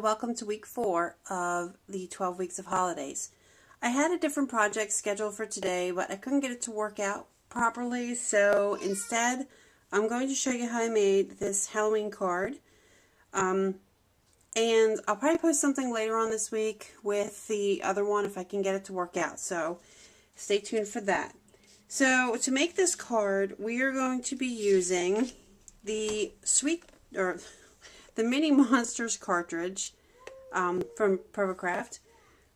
welcome to week 4 of the 12 weeks of holidays. I had a different project scheduled for today, but I couldn't get it to work out properly, so instead I'm going to show you how I made this Halloween card. And I'll probably post something later on this week with the other one if I can get it to work out, so stay tuned for that. So to make this card, we are going to be using the Mini Monsters Cartridge from Craft.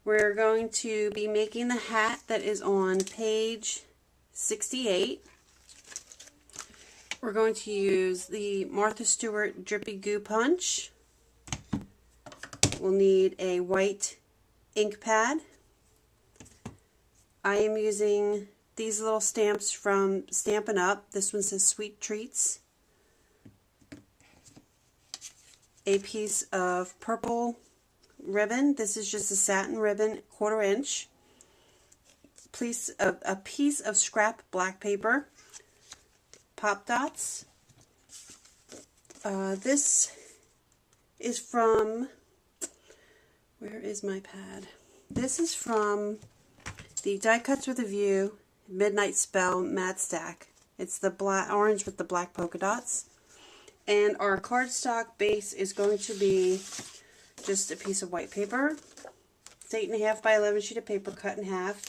We're going to be making the hat that is on page 68. We're going to use the Martha Stewart Drippy Goo Punch. We'll need a white ink pad. I am using these little stamps from Stampin' Up. This one says Sweet Treats. A piece of purple ribbon. This is just a satin ribbon, 1/4 inch. A piece of scrap black paper. Pop dots. This is from, where is my pad? This is from the Die Cuts with a View Midnight Spell Matte Stack. It's the orange with the black polka dots. And our cardstock base is going to be just a piece of white paper. It's 8.5 by 11 sheet of paper cut in half.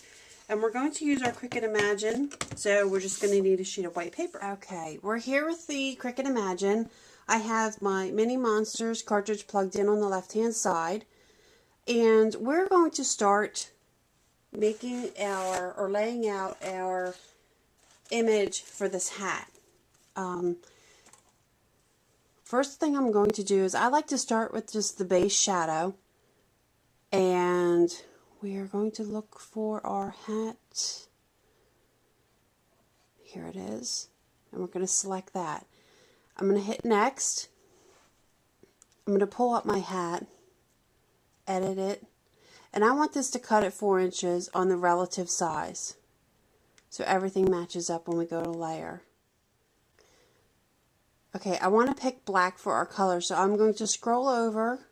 And we're going to use our Cricut Imagine, so we're just going to need a sheet of white paper. Okay, we're here with the Cricut Imagine. I have my Mini Monsters cartridge plugged in on the left-hand side. And we're going to start making laying out our image for this hat. First thing I'm going to do is I like to start with just the base shadow, and we are going to look for our hat. Here it is, and we're going to select that. I'm going to hit next. I'm going to pull up my hat, edit it, and I want this to cut at 4 inches on the relative size, so everything matches up when we go to layer. Okay, I want to pick black for our color, so I'm going to scroll over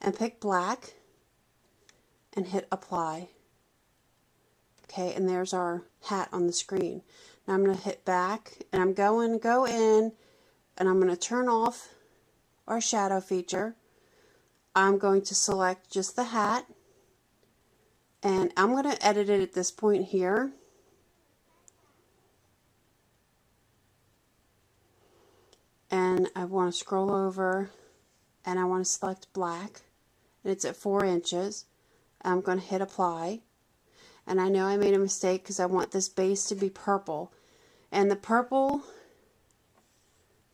and pick black and hit apply. Okay, and there's our hat on the screen. Now I'm going to hit back, and I'm going to go in, and I'm going to turn off our shadow feature. I'm going to select just the hat, and I'm going to edit it at this point here. And I want to scroll over, and I want to select black, and it's at 4 inches. I'm going to hit apply, and I know I made a mistake because I want this base to be purple, and the purple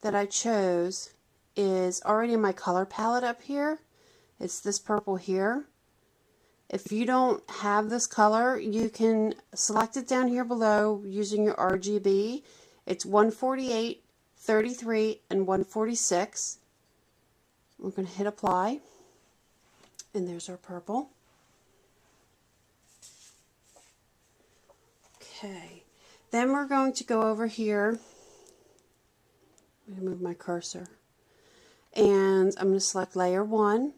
that I chose is already in my color palette up here. It's this purple here. If you don't have this color, you can select it down here below using your RGB. It's 148, 33, and 146. We're going to hit apply, and there's our purple. Okay, then we're going to go over here. I'm going to move my cursor, and I'm going to select layer 1,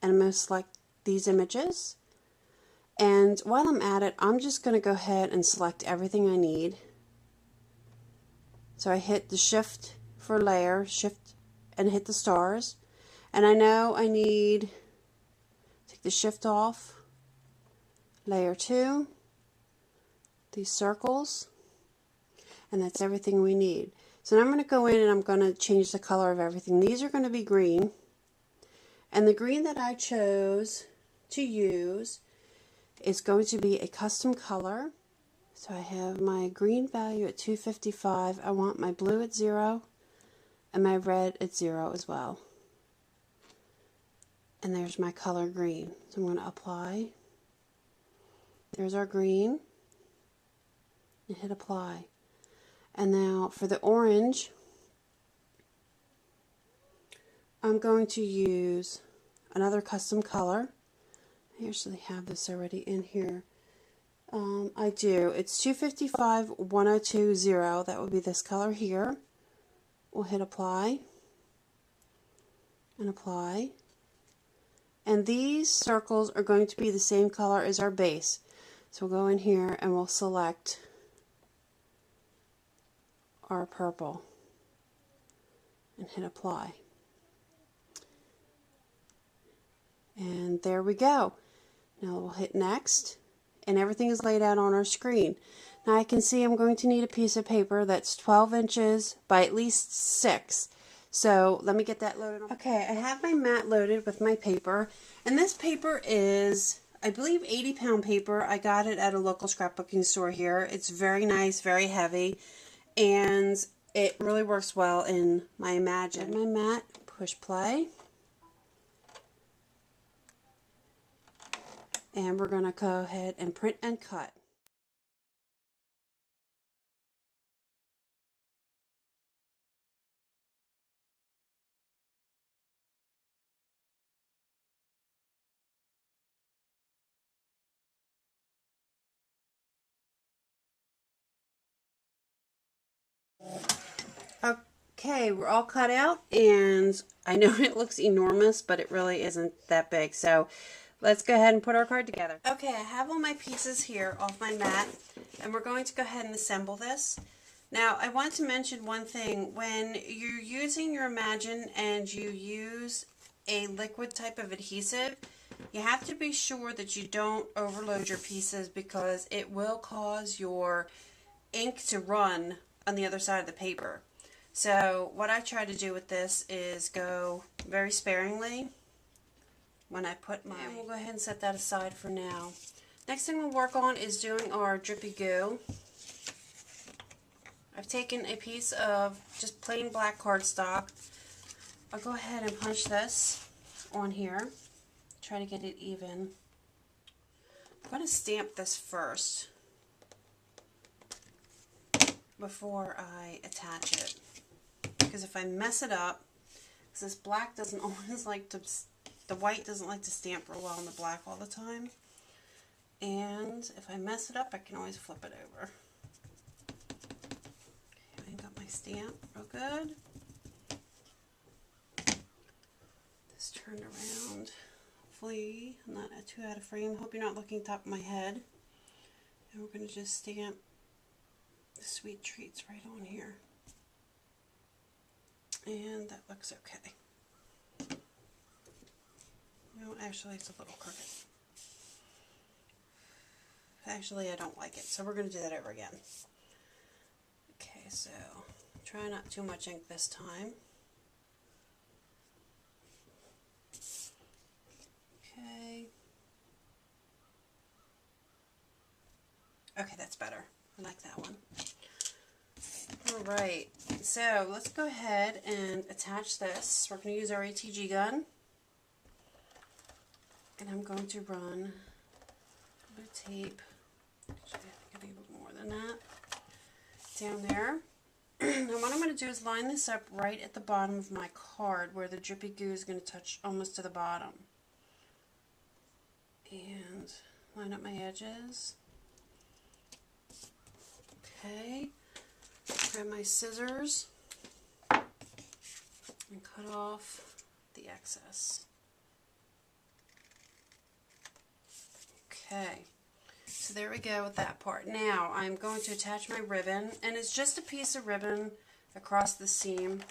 and I'm going to select these images. And while I'm at it, I'm just going to go ahead and select everything I need. So I hit the shift for layer, shift, and hit the stars. And I know I need, take the shift off, layer 2, these circles, and that's everything we need. So now I'm going to go in and I'm going to change the color of everything. These are going to be green. And the green that I chose to use is going to be a custom color. So I have my green value at 255. I want my blue at 0 and my red at 0 as well. And there's my color green. So I'm going to apply. There's our green. And hit apply. And now for the orange, I'm going to use another custom color. I actually have this already in here. I do. It's 255 1020. That would be this color here. We'll hit apply and apply. And these circles are going to be the same color as our base. So we'll go in here and we'll select our purple and hit apply. And there we go. Now we'll hit next, and everything is laid out on our screen. Now I can see I'm going to need a piece of paper that's 12 inches by at least 6. So let me get that loaded. Okay, I have my mat loaded with my paper, and this paper is, I believe, 80-pound paper. I got it at a local scrapbooking store here. It's very nice, very heavy, and it really works well in my Imagine. My mat, push play. And we're going to go ahead and print and cut. Okay, we're all cut out, and I know it looks enormous, but it really isn't that big. So let's go ahead and put our card together. Okay, I have all my pieces here off my mat, and we're going to go ahead and assemble this. Now, I want to mention one thing. When you're using your Imagine and you use a liquid type of adhesive, you have to be sure that you don't overload your pieces, because it will cause your ink to run on the other side of the paper. So what I try to do with this is go very sparingly when I put my... And we'll go ahead and set that aside for now. Next thing we'll work on is doing our drippy goo. I've taken a piece of just plain black cardstock. I'll go ahead and punch this on here. Try to get it even. I'm going to stamp this first before I attach it, because if I mess it up, because this black doesn't always like to, the white doesn't like to stamp real well on the black all the time, and if I mess it up, I can always flip it over. Okay, I got my stamp real good. This turned around. Hopefully I'm not too out of frame. Hope you're not looking top of my head. And we're going to just stamp the sweet treats right on here. And that looks okay. No, actually it's a little crooked. Actually, I don't like it, so we're going to do that over again. Okay, so try not too much ink this time. Okay. Okay, that's better. I like that one. Alright, so let's go ahead and attach this. We're going to use our ATG gun. And I'm going to run a bit of tape. Actually, I think I need a little more than that. Down there. And what I'm going to do is line this up right at the bottom of my card, where the drippy goo is going to touch almost to the bottom. And line up my edges. Okay. Grab my scissors and cut off the excess. Okay, so there we go with that part. Now I'm going to attach my ribbon, and it's just a piece of ribbon across the seam,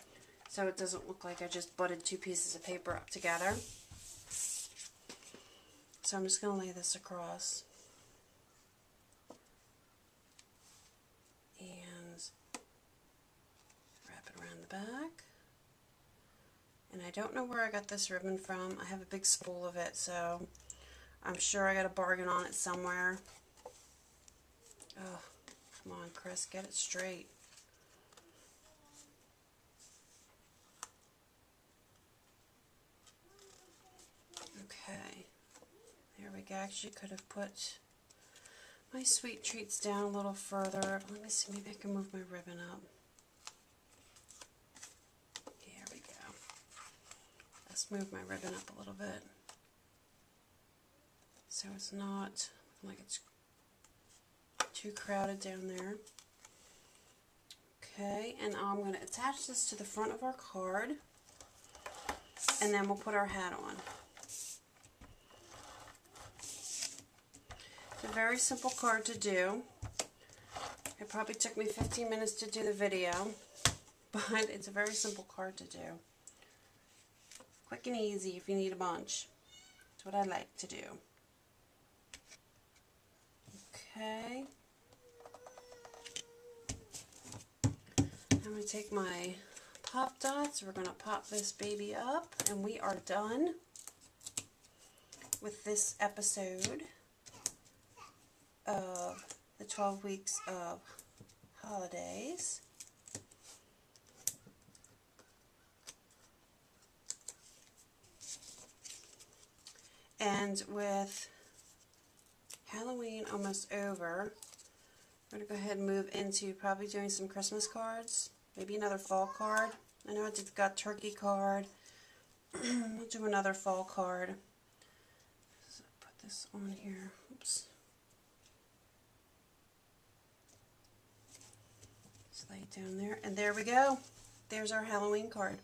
so it doesn't look like I just butted two pieces of paper up together. So I'm just going to lay this across. And wrap it around the back. And I don't know where I got this ribbon from. I have a big spool of it, so I'm sure I got a bargain on it somewhere. Oh, come on, Chris, get it straight. Okay, there we go. Actually, could have put my sweet treats down a little further. Let me see, maybe I can move my ribbon up. There we go. Let's move my ribbon up a little bit, so it's not like it's too crowded down there. Okay, and I'm going to attach this to the front of our card, and then we'll put our hat on. very simple card to do. It probably took me 15 minutes to do the video, but it's a very simple card to do. Quick and easy if you need a bunch. That's what I like to do. Okay. I'm going to take my pop dots. We're going to pop this baby up, and we are done with this episode of the 12 weeks of holidays. And with Halloween almost over, we're going to go ahead and move into probably doing some Christmas cards, maybe another fall card. I know I just got turkey card. We'll do another fall card. So put this on here. Oops. Just lay it down there. And there we go. There's our Halloween card.